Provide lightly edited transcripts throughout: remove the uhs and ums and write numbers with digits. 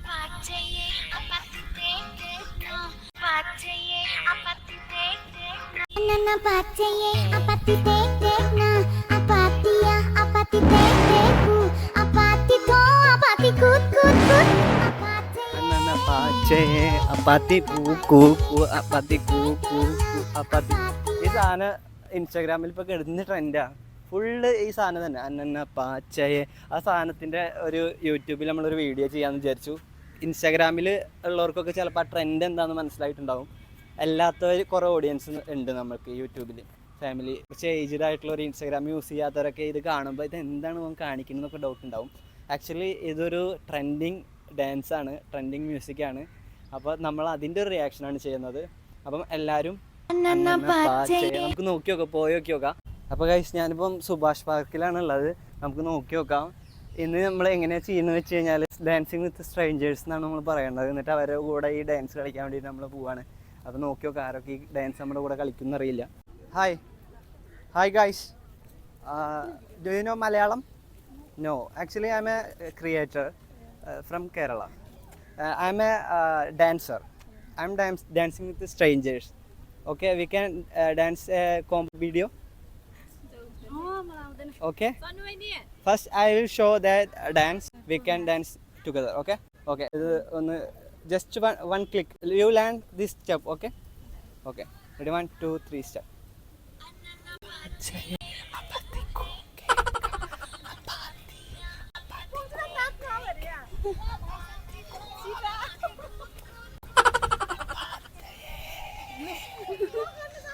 ഈ സാധനം ഇൻസ്റ്റാഗ്രാമിൽ ഇപ്പൊ കിടന്ന് ട്രെൻഡാ. ഫുള്ള് ഈ സാധനം തന്നെ, അന്നന്ന പാച്ചയെ. ആ സാധനത്തിന്റെ ഒരു യൂട്യൂബിൽ നമ്മളൊരു വീഡിയോ ചെയ്യാന്ന് വിചാരിച്ചു. ഇൻസ്റ്റാഗ്രാമിൽ ഉള്ളവർക്കൊക്കെ ചിലപ്പോൾ ആ ട്രെൻഡ് എന്താണെന്ന് മനസ്സിലായിട്ടുണ്ടാവും. അല്ലാത്തവർ കുറേ ഓഡിയൻസ് ഉണ്ട് നമുക്ക് യൂട്യൂബിൽ. ഫാമിലി കുറച്ച് ഏജ്ഡ് ആയിട്ടുള്ള ഒരു ഇൻസ്റ്റാഗ്രാം യൂസ് ചെയ്യാത്തവരൊക്കെ ഇത് കാണുമ്പോൾ ഇത് എന്താണ് നമുക്ക് കാണിക്കുന്നതെന്നൊക്കെ ഡൗട്ട് ഉണ്ടാവും. ആക്ച്വലി ഇതൊരു ട്രെൻഡിങ് ഡാൻസാണ്, ട്രെൻഡിങ് മ്യൂസിക്കാണ്. അപ്പോൾ നമ്മൾ അതിൻ്റെ ഒരു റിയാക്ഷനാണ് ചെയ്യുന്നത്. അപ്പം എല്ലാവരും നമുക്ക് നോക്കി നോക്കാം, പോയി നോക്കി നോക്കാം. അപ്പോൾ ഗൈസ്, ഞാനിപ്പം സുഭാഷ് പാർക്കിലാണ് ഉള്ളത്. നമുക്ക് നോക്കി നോക്കാം. ഇന്ന് നമ്മൾ എങ്ങനെയാണ് ചെയ്യുന്നത് വെച്ച് കഴിഞ്ഞാൽ ഡാൻസിങ് വിത്ത് സ്ട്രേഞ്ചേഴ്സ് എന്നാണ് നമ്മൾ പറയേണ്ടത്. എന്നിട്ട് അവരുടെ കൂടെ ഈ ഡാൻസ് കളിക്കാൻ വേണ്ടിയിട്ട് നമ്മൾ പോവാണ്. അപ്പോൾ നോക്കി നോക്കാം ആരൊക്കെ ഈ ഡാൻസ് നമ്മുടെ കൂടെ കളിക്കുന്ന അറിയില്ല. Hi guys, do you know Malayalam? No, actually I am a creator from Kerala. I am a dancer. I am dancing with the strangers. Okay, we can dance a comp video. Okay. First, I will show that dance. We can dance together. Okay. Okay. Just one click. You learn this step. Okay. Okay. Ready? 1, 2, 3 step.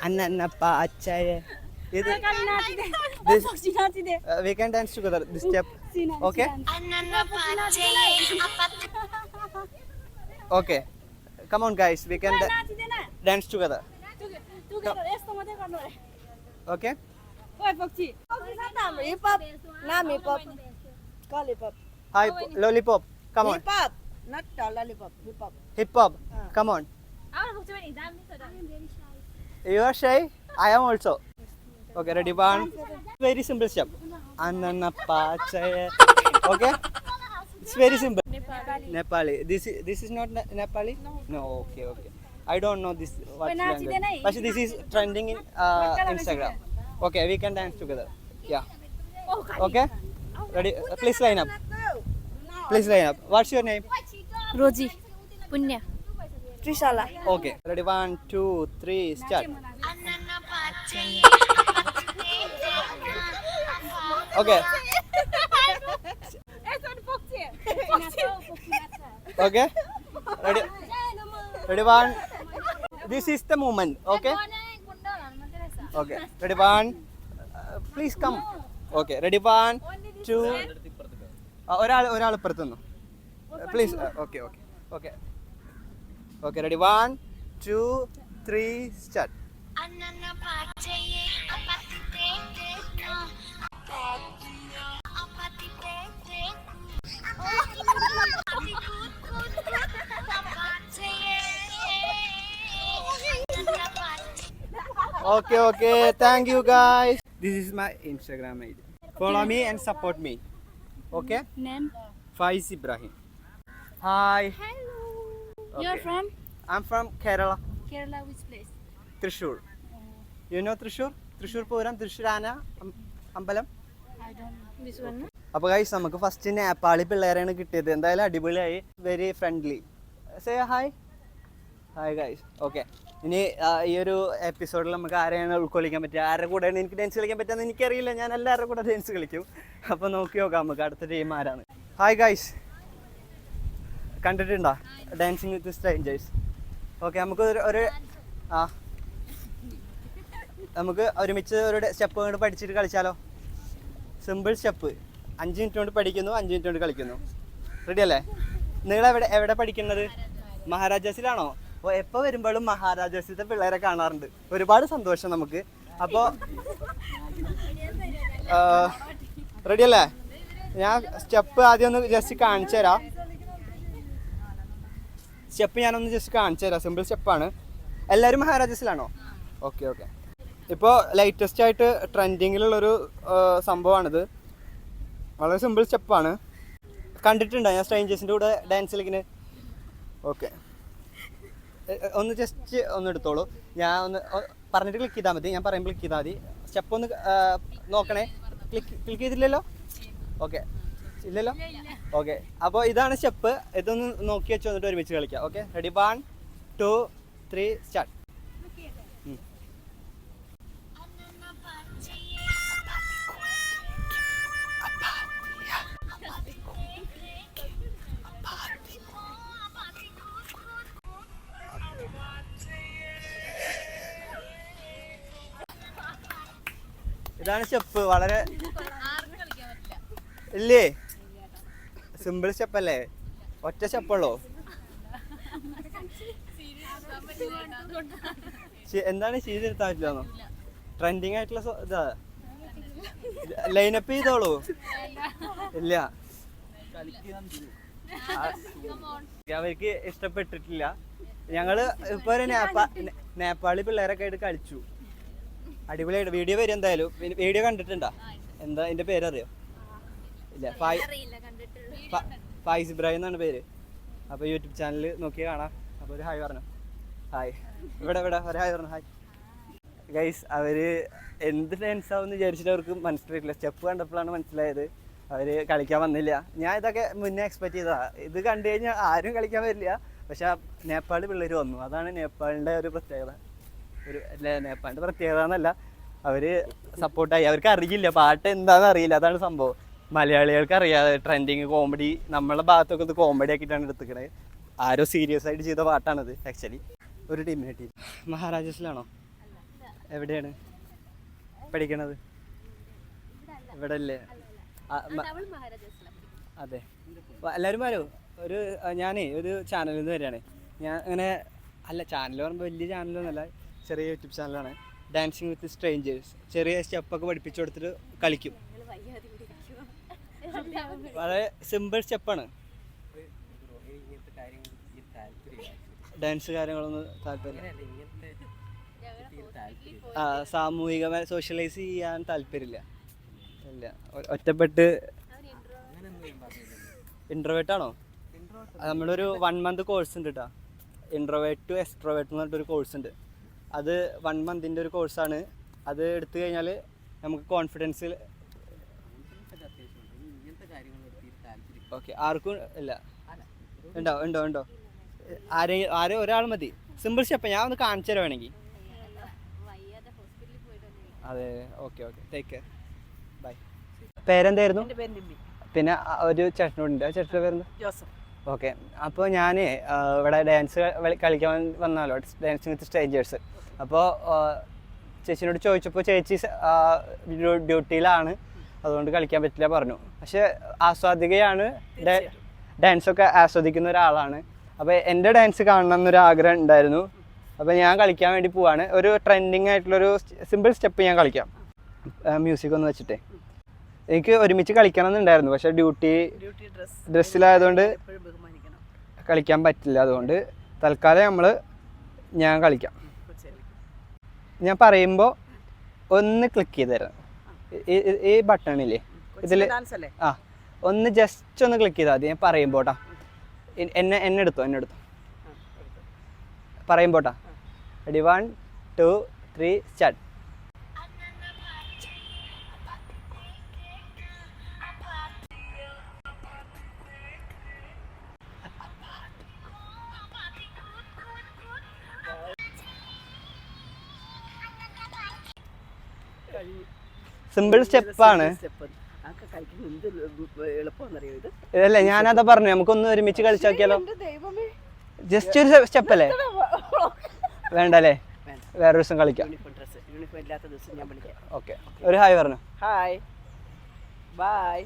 Anna pachaye. We can dance together. This step. Okay. Okay. Come on, guys. We can dance together. Okay. Hi, lollipop. Come on. Not lollipop, hip hop. Hip hop. Come on. You are shy? I am also. Okay, ready? 1. Very simple step. Anana pachaye. Okay? It's very simple. Nepali. This is not Nepali? No. Okay. I don't know this what language. But this is trending in Instagram. Okay, we can dance together. Yeah. Okay? Ready? Please line up. What's your name? Roji. Punya. Trishala. Okay. Ready? 1, 2, 3, start. Okay. Okay. Ready? 1. This is the movement. Okay. Okay. Ready? 1. Please come. Okay. Ready? 1, 2. ഒരാൾ ഇപ്പുറത്തുനിന്നു. Please. Okay. Okay, ready? 1, 2, 3, start. Okay. Thank you, guys. This is my Instagram ID. Follow me and support me. Okay? Name? Faiz Ibrahim. Hi. Hello. Okay. You're from? I'm from Kerala. Kerala, which place? Thrissur. You know Thrissur? Thrissur Puram, Thrissur അമ്പലം. I don't know. This one? അപ്പോൾ guys, നമുക്ക് first Nepali പിള്ളേരെയാണ് കിട്ടിയത്. എന്തായാലും അടിപൊളിയായി, very friendly. Say hi guys. Okay, ഇനി ഈ ഒരു എപ്പിസോഡിൽ നമുക്ക് ആരെയാണ് ഉൾക്കൊള്ളിക്കാൻ പറ്റുക, ആരുടെ കൂടെയാണ് എനിക്ക് ഡാൻസ് കളിക്കാൻ പറ്റുക എനിക്കറിയില്ല. ഞാൻ എല്ലാവരുടെ കൂടെ ഡാൻസ് കളിക്കും. അപ്പോൾ നോക്കി നോക്കാം നമുക്ക് അടുത്ത ടീം ആരാണ്. ഹായ് ഗൈസ്, കണ്ടിട്ടുണ്ടോ ഡാൻസിങ് വിത്ത് സ്ട്രേഞ്ചേഴ്സ്? ഓക്കെ, നമുക്ക് നമുക്ക് ഒരുമിച്ച് ഒരു സ്റ്റെപ്പ് കൊണ്ട് പഠിച്ചിട്ട് കളിച്ചാലോ? സിമ്പിൾ സ്റ്റെപ്പ്, 5 മിനിറ്റ് കൊണ്ട് പഠിക്കുന്നു, 5 മിനിറ്റ് കൊണ്ട് കളിക്കുന്നു. റെഡി അല്ലേ? നിങ്ങൾ എവിടെ പഠിക്കുന്നത്? മഹാരാജാസിലാണോ? അപ്പോൾ എപ്പോൾ വരുമ്പോഴും മഹാരാജാസിലത്തെ പിള്ളേരെ കാണാറുണ്ട്. ഒരുപാട് സന്തോഷം നമുക്ക്. അപ്പോൾ റെഡി അല്ലേ? ഞാൻ സ്റ്റെപ്പ് ആദ്യം ഒന്ന് ജസ്റ്റ് കാണിച്ചു തരാം. ഞാനൊന്ന് ജസ്റ്റ് കാണിച്ചു തരാം. സിമ്പിൾ സ്റ്റെപ്പാണ്. എല്ലാവരും മഹാരാജാസിലാണോ? ഓക്കെ. ഇപ്പോൾ ലേറ്റസ്റ്റ് ആയിട്ട് ട്രെൻഡിങ്ങിലുള്ളൊരു സംഭവമാണിത്. വളരെ സിമ്പിൾ സ്റ്റെപ്പാണ്. കണ്ടിട്ടുണ്ടോ ഞാൻ സ്ട്രേഞ്ചേഴ്സിൻ്റെ കൂടെ ഡാൻസ് കളിക്കുന്നത്? ഓക്കെ, ഒന്ന് ജസ്റ്റ് ഒന്ന് എടുത്തോളൂ. ഞാൻ ഒന്ന് പറഞ്ഞിട്ട് ക്ലിക്ക് ചെയ്താൽ മതി. ഞാൻ പറയുമ്പോൾ ക്ലിക്ക് ചെയ്താൽ മതി. സ്റ്റെപ്പ് ഒന്ന് നോക്കണേ. ക്ലിക്ക് ചെയ്തില്ലല്ലോ? ഓക്കെ, ഇല്ലല്ലോ? ഓക്കെ, അപ്പോൾ ഇതാണ് സ്റ്റെപ്പ്. ഇതൊന്ന് നോക്കി വെച്ച് വന്നിട്ട് ഒരുമിച്ച് കളിക്കാം. Okay, ready? 1 2 3 സ്റ്റാർട്ട്. ഇതാണ് സ്റ്റെപ്പ്. വളരെ ഇല്ലേ, സിമ്പിൾ സ്റ്റെപ്പ് അല്ലേ? ഒറ്റ സ്റ്റെപ്പുള്ളൂ. എന്താണ് ചെയ്ത് നിർത്താൻ പറ്റില്ലെന്നോ? ട്രെൻഡിങ് ആയിട്ടുള്ള ഇതാ ലൈനപ്പ് ചെയ്തോളൂ. ഇല്ല, അവർക്ക് ഇഷ്ടപ്പെട്ടിട്ടില്ല. ഞങ്ങള് ഇപ്പൊ ഒരു നേപ്പാളി പിള്ളേരൊക്കെ ആയിട്ട് കളിച്ചു. അടിപൊളിയായിട്ട് വീഡിയോ വരും എന്തായാലും. വീഡിയോ കണ്ടിട്ടുണ്ടോ? എന്താ അതിന്റെ പേരറിയോ? ഇല്ല, ഫായിസ് ഇബ്രാഹിം എന്നാണ് പേര്. അപ്പോൾ യൂട്യൂബ് ചാനൽ നോക്കി കാണാം. അപ്പോൾ ഒരു ഹായ് പറഞ്ഞു. ഹായ്, ഇവിടെ ഒരു ഹായ് പറഞ്ഞു. Hi guys. അവർ എന്ത് ഡാൻസ് ആവുമെന്ന് വിചാരിച്ചിട്ട് അവർക്ക് മനസ്സിലായിട്ടില്ല. സ്റ്റെപ്പ് കണ്ടപ്പോഴാണ് മനസ്സിലായത്. അവർ കളിക്കാൻ വന്നില്ല. ഞാൻ ഇതൊക്കെ മുന്നേ എക്സ്പെക്ട് ചെയ്തതാണ്. ഇത് കണ്ടു കഴിഞ്ഞാൽ ആരും കളിക്കാൻ വരില്ല. പക്ഷെ നേപ്പാളി പിള്ളേർ വന്നു. അതാണ് നേപ്പാളിൻ്റെ ഒരു പ്രത്യേകത. നേപ്പാളിൻ്റെ പ്രത്യേകത എന്നല്ല, അവർ സപ്പോർട്ടായി. അവർക്ക് അറിയില്ല പാട്ട് എന്താണെന്ന് അറിയില്ല. അതാണ് സംഭവം. മലയാളികൾക്ക് അറിയാതെ ട്രെൻഡിങ് കോമഡി നമ്മളെ ഭാഗത്തൊക്കെ ഇത് കോമഡി ആക്കിയിട്ടാണ് എടുത്തിക്കണത്. ആരോ സീരിയസ് ആയിട്ട് ചെയ്ത പാട്ടാണത്. ആക്ച്വലി ഒരു ടീമിനെ ടീം. മഹാരാജാസിലാണോ? എവിടെയാണ് പഠിക്കണത്? ഇവിടെ അല്ലേ? അതെ, എല്ലാവരും വരൂ. ഞാനേ ഒരു ചാനലിൽ നിന്ന് വരികയാണ്. ഞാൻ അങ്ങനെ അല്ല, ചാനൽ പറയുമ്പോൾ വലിയ ചാനലൊന്നുമല്ല, ചെറിയ യൂട്യൂബ് ചാനലാണ്. ഡാൻസിങ് വിത്ത് സ്ട്രേഞ്ചേഴ്സ്. ചെറിയ സ്റ്റെപ്പൊക്കെ പഠിപ്പിച്ചു കൊടുത്തിട്ട് കളിക്കും. വളരെ സിമ്പിൾ സ്റ്റെപ്പാണ്. ഡാൻസ് കാര്യങ്ങളൊന്നും താല്പര്യം, സാമൂഹികമായി സോഷ്യലൈസ് ചെയ്യാൻ താല്പര്യമില്ല. ഇല്ല, ഒറ്റപ്പെട്ട്. ഇൻട്രോവേർട്ടാണോ? നമ്മളൊരു 1 month കോഴ്സ് ഉണ്ട് കേട്ടോ. ഇൻട്രോവേർട്ട് ടു എക്സ്ട്രോവേർട്ട് എന്ന് പറഞ്ഞിട്ടൊരു കോഴ്സ് ഉണ്ട്. അത് 1 monthൻ്റെ ഒരു കോഴ്സാണ്. അത് എടുത്തു കഴിഞ്ഞാൽ നമുക്ക് കോൺഫിഡൻസ്. ഓക്കെ, ആർക്കും ഇല്ല? ഉണ്ടോ? ആരും ഒരാൾ മതി. Simple step. ഞാൻ ഒന്ന് കാണിച്ചു തരാം വേണമെങ്കിൽ. അതെ, ഓക്കെ, ടേക്ക് കെയർ, ബൈ. പേരെന്തായിരുന്നു? പിന്നെ ഒരു ചേട്ടനോടുണ്ട്. ആ ചേട്ടൻ്റെ പേരെന്താ? ജോസഫ്. ഓക്കെ, അപ്പോൾ ഞാൻ ഇവിടെ ഡാൻസ് കളിക്കാൻ വന്നാലോ, ഡാൻസിങ് വിത്ത് സ്ട്രേഞ്ചേഴ്സ്. അപ്പോൾ ചേച്ചിനോട് ചോദിച്ചപ്പോൾ ചേച്ചി ഡ്യൂട്ടിയിലാണ്, അതുകൊണ്ട് കളിക്കാൻ പറ്റില്ല പറഞ്ഞു. പക്ഷെ ആസ്വാദികയാണ്, ഡാൻസൊക്കെ ആസ്വദിക്കുന്ന ഒരാളാണ്. അപ്പോൾ എൻ്റെ ഡാൻസ് കാണണം എന്നൊരു ആഗ്രഹം ഉണ്ടായിരുന്നു. അപ്പോൾ ഞാൻ കളിക്കാൻ വേണ്ടി പോവാണ്. ഒരു ട്രെൻഡിങ് ആയിട്ടുള്ളൊരു സിമ്പിൾ സ്റ്റെപ്പ് ഞാൻ കളിക്കാം. മ്യൂസിക് ഒന്ന് വെച്ചിട്ടേ. എനിക്ക് ഒരുമിച്ച് കളിക്കണം എന്നുണ്ടായിരുന്നു, പക്ഷെ ഡ്യൂട്ടി ഡ്രസ്സിലായതുകൊണ്ട് കളിക്കാൻ പറ്റില്ല. അതുകൊണ്ട് തൽക്കാലം ഞാൻ കളിക്കാം. ഞാൻ പറയുമ്പോൾ ഒന്ന് ക്ലിക്ക് ചെയ്ത് തരാം. ഈ ബട്ടണില്ലേ ഇതിൽ, ഒന്ന് ജസ്റ്റ് ഒന്ന് ക്ലിക്ക് ചെയ്താൽ മതി. ഞാൻ പറയുമ്പോട്ടാ, എന്നെ എടുത്തോ പറയുമ്പോട്ടാ. റെഡി? 1 2 3 സ്റ്റാർട്ട്. സിമ്പിൾ സ്റ്റെപ്പാണ്. ഇതല്ലേ, ഞാനതാ പറഞ്ഞു, നമുക്കൊന്ന് ഒരുമിച്ച് കളിച്ചു നോക്കിയാലോ? ജസ്റ്റ് ഒരു സ്റ്റെപ്പ് അല്ലേ? വേണ്ടല്ലേ? വേറെ ദിവസം കളിക്കാം. ഓക്കെ, ഒരു ഹായ് പറഞ്ഞു. Hi, by.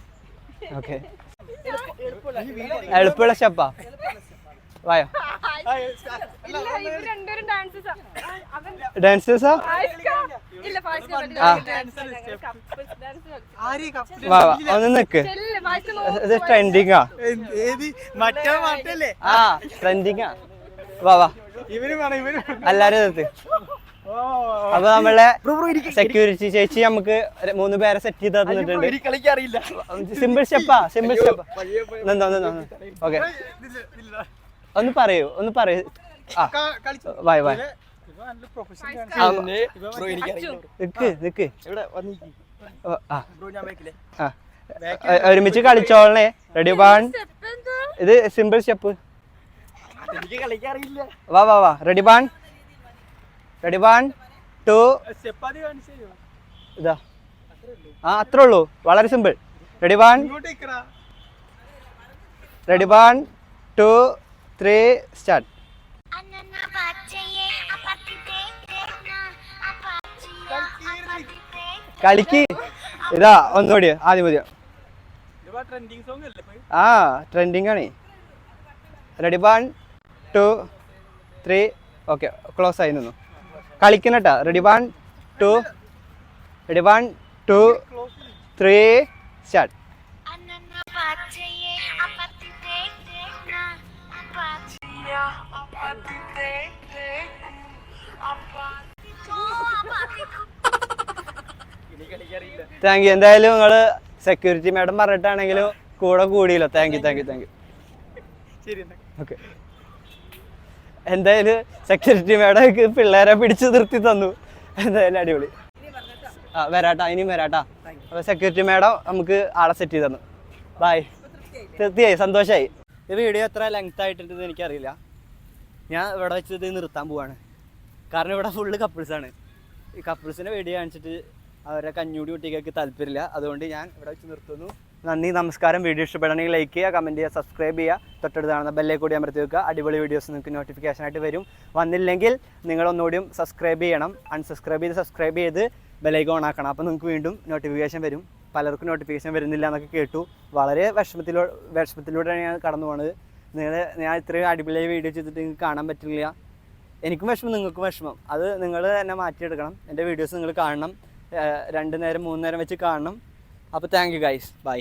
ഓക്കെ, എളുപ്പമുള്ള സ്റ്റെപ്പാ. വായോ, ഡാൻസേഴ്സാ? വാ ഒന്ന് നിക്ക്. ഇത് ട്രെൻഡിങ്ങാ. ആ, ട്രെൻഡിങ്ങാ. വാ എല്ലാരും നിർത്ത്. അപ്പൊ നമ്മളെ സെക്യൂരിറ്റി ചേച്ചി നമുക്ക് 3 പേരെ സെറ്റ് ചെയ്ത് തന്നിട്ടുണ്ട്. സിമ്പിൾ സ്റ്റെപ്പാ. ഓക്കെ ഒന്ന് പറയൂ ആ വായ് വായ് നിക്ക് ഒരുമിച്ച് കളിച്ചോളണേ. റെഡി 1 ഇത് സിമ്പിൾ സ്റ്റെപ്പ്. വാ വാ വാ റെഡി 1 2 ഇതാ അത്രേ ഉള്ളൂ. വളരെ സിമ്പിൾ. Ready 1 2 3 start. കളിക്ക്. ഇതാ ഒന്നുകൂടി ആദ്യം മതിയോ? ട്രെൻഡിങ് ആണ്. റെഡി 1 2 3 ഓക്കെ ക്ലോസ് ആയി നിന്നു. കളിക്കണട്ടാ. Ready 1 2 3 start. Thank you. എന്തായാലും നിങ്ങള് സെക്യൂരിറ്റി മാഡം പറഞ്ഞിട്ടാണെങ്കിലും കൂടെ കൂടിയല്ലോ. Thank you. ഓക്കെ എന്തായാലും സെക്യൂരിറ്റി മാഡം പിള്ളേരെ പിടിച്ചു നിർത്തി തന്നു. എന്തായാലും അടിപൊളി. വരാട്ടാ, ഇനിയും വരാട്ടാ. അപ്പോൾ സെക്യൂരിറ്റി മാഡം നമുക്ക് ആളെ സെറ്റ് ചെയ്ത് തന്നു. ബായ്. തൃപ്തിയായി, സന്തോഷമായി. ഈ വീഡിയോ എത്ര ലെങ്ത് ആയിട്ടുണ്ടെന്ന് എനിക്കറിയില്ല. ഞാൻ ഇവിടെ വെച്ച് ഇത് നിർത്താൻ പോവാണ്. കാരണം ഇവിടെ ഫുള്ള് കപ്പിൾസാണ്. ഈ കപ്പിൾസിനെ വീഡിയോ കാണിച്ചിട്ട് അവരെ കഞ്ഞൂടി കുട്ടികൾക്ക് താല്പര്യമില്ല. അതുകൊണ്ട് ഞാൻ ഇവിടെ വെച്ച് നിർത്തുന്നു. നന്ദി, നമസ്കാരം. വീഡിയോ ഇഷ്ടപ്പെടണമെങ്കിൽ ലൈക്ക് ചെയ്യുക, കമൻറ്റ് ചെയ്യുക, സബ്സ്ക്രൈബ് ചെയ്യുക. തൊട്ടടുത്ത് കാണുന്ന ബെല്ലേക്ക് കൂടി അമർത്തി വെക്കുക. അടിപൊളി വീഡിയോസ് നിങ്ങൾക്ക് നോട്ടിഫിക്കേഷനായിട്ട് വരും. വന്നില്ലെങ്കിൽ നിങ്ങളൊന്നുകൂടിയും സബ്സ്ക്രൈബ് ചെയ്യണം. സബ്സ്ക്രൈബ് ചെയ്ത് ബെല്ലേക്ക് ഓൺ ആക്കണം. അപ്പോൾ നിങ്ങൾക്ക് വീണ്ടും നോട്ടിഫിക്കേഷൻ വരും. പലർക്കും നോട്ടിഫിക്കേഷൻ വരുന്നില്ല എന്നൊക്കെ കേട്ടു. വളരെ വിഷമത്തിലൂടെയാണ് ഞാൻ കടന്നു പോകുന്നത്. ഞാൻ ഇത്രയും അടിപൊളിയായി വീഡിയോ ചെയ്തിട്ട് നിങ്ങൾക്ക് കാണാൻ പറ്റില്ല. എനിക്കും വിഷമം, നിങ്ങൾക്കും വിഷമം. അത് നിങ്ങൾ തന്നെ മാറ്റിയെടുക്കണം. എൻ്റെ വീഡിയോസ് നിങ്ങൾ കാണണം. 2 നേരം 3 നേരം വെച്ച് കാണണം. അപ്പോൾ താങ്ക് യു ഗൈസ്. ബൈ.